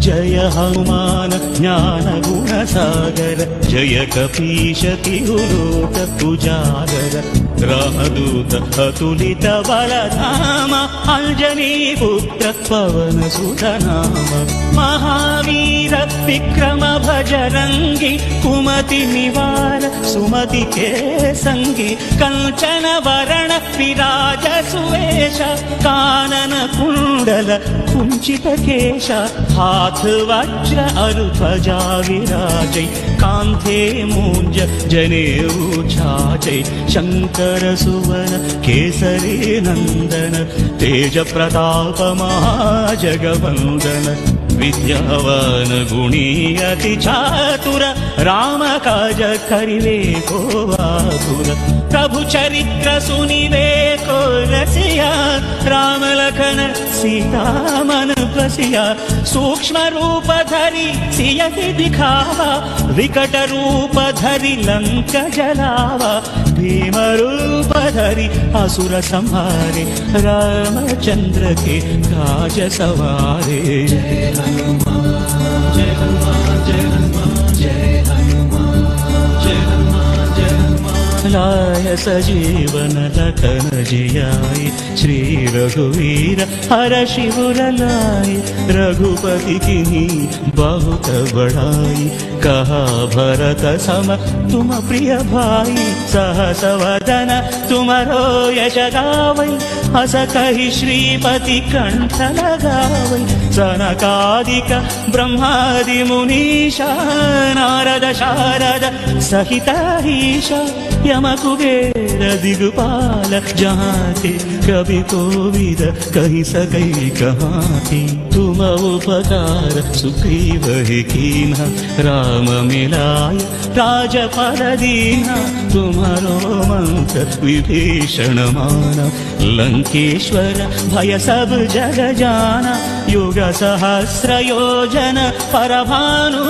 जय हनुमान ज्ञान गुण सागर जय कपीश तिहुलोक उजागर रामदूत अतुलित बलधाम अंजनी पुत्र पवन सुत नाम महावीर विक्रम भजरंगी कुमति निवार सुमति के संगी कंचन वरण विराज सुवेश कानन कुंडल कुंचित केश हाथ वज्र अरुध्वजा विराजै कांधे मूंज जनेऊ छाजै शंकर सुवन केसरी नंदन तेज प्रताप महाजगवंदन विद्यावान गुणी अति चातुर राम काज करिवे को आतुर प्रभु चरित्र सुनिवे को रसिया राम लखन सीता मन बसिया सूक्ष्म रूप धरि सियति दिखावा विकट रूप धरि लंक जलावा भीम रूप धरि असुर संहारे रामचंद्र के काज सवारे जय हनुमान जय हनुमान जय हनुमान जय हनुमान जय हनुमान जय हनुमान लाय सजीवन लखन जियाय श्री रघुवीर हर शिवर लाय रघुपति कीन्ही बहुत बड़ाई कहा भरत सम तुम प्रिय भाई सहस वदन तुमरो यश गावै हस कहि श्रीपति कंठ लगावै सनकादिक ब्रह्मादि मुनीशा नारद शारद सहित ईशा यम कुबेर दिगपाल जहाँ थे कभी कोविद कही सकै कहाँ थे तुम उपकार सुग्रीव ही कीन्हा राम मिलाय राजपद दीन्हा तुम्हारो मंत्र विभीषण माना लंकेश्वर भय सब जग जाना युग सहस्र योजन परभानु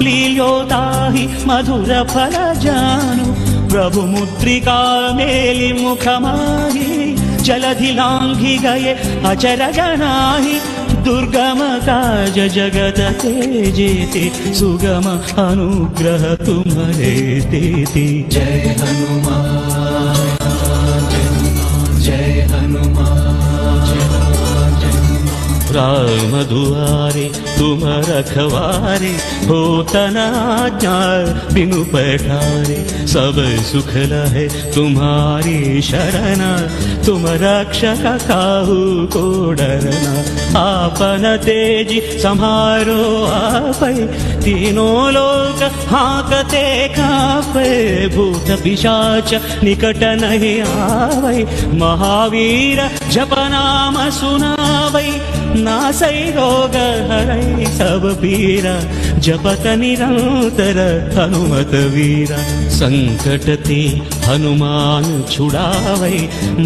लील्योताहि मधुर फल जानु प्रभु मुद्रिका मेलि मुख माहि जलधि लांघि गए अचर जनाहि दुर्गम काज जगत तेजेते सुगम अनुग्रह तुम्हारे तेते जय हनुमान जय हनुमान राम दुआरे तुम रखवारे होतन आज्ञा बिनु पैठारे सब सुख लहे तुम्हारी शरण तुम रक्षक काहू को डरना आपन तेज सम्हारो आपै तीनों लोक हाकते कापै भूत पिशाच निकट नहीं आवै महावीर जप नाम सुनावै नासै रोग हरै सब पीरा जपत निरंतर हनुमत वीरा संकट ते हनुमान छुड़ावै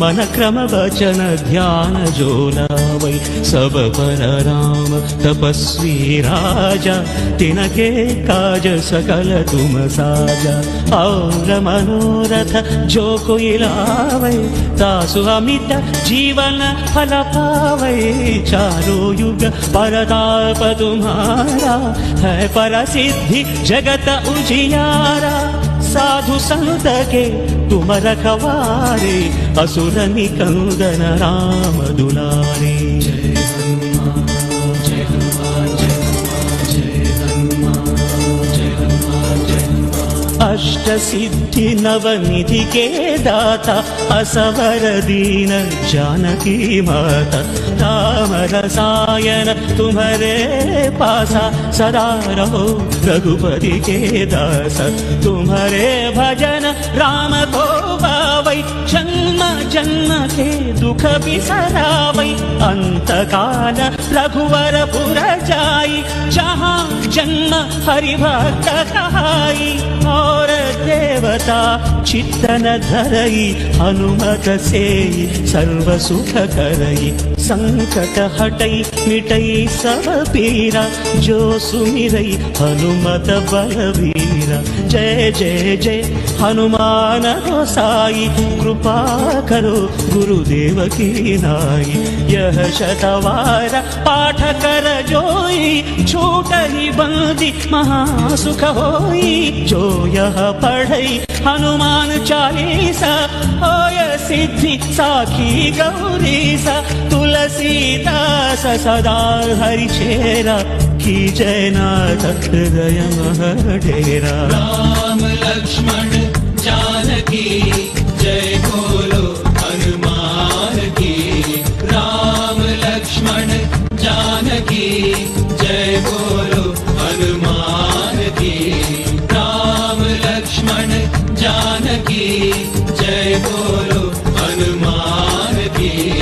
मन क्रम वचन ध्यान जो लावै सब पर राम तपस्वी राजा तिनके काज सकल तुम साजा और मनोरथ जो कोई लावै तासु अमित जीवन फल पावै चारों युग परताप तुम्हारा है परसिद्धि जगत उजियारा साधु संत के तुम रखवारे असुर निकंदन राम दुलारे जय हनुमान जय हनुमान जय हनुमान जय हनुमान जय हनुमान अष्ट सिद्धि नवनिधि के दाता असवर दीन जानकी माता राम रसायन तुम्हारे पासा सदा रहो रघुपति के दास तुम्हारे भजन राम को पावै जन्म जन्म के दुख बिसरावै अंत काल रघुवर पुर जाई जहाँ जन्म हरि भक्त कहाई और देवता चित्तन धरई हनुमत से सर्व सुख करई संकट हटई मिटई सब पीरा, जो सुमिरई हनुमत बलवीरा। जय जय जय हनुमान गोसाई, कृपा करो गुरुदेव की नाई। यह शतवार पाठ कर जोई, छूटहि बंदी महासुख होई। जो यह पढ़ई हनुमान चालीसा, होय सिद्धि साखी गौरीसा। तुलसीदास सदा हरि चेरा, की जय नाथ हृदय मह डेरा। राम लक्ष्मण जानकी जय बोलो हनुमान की। राम लक्ष्मण जानकी जय बोलो हनुमान की। राम लक्ष्मण जानकी जय बोलो हनुमान की।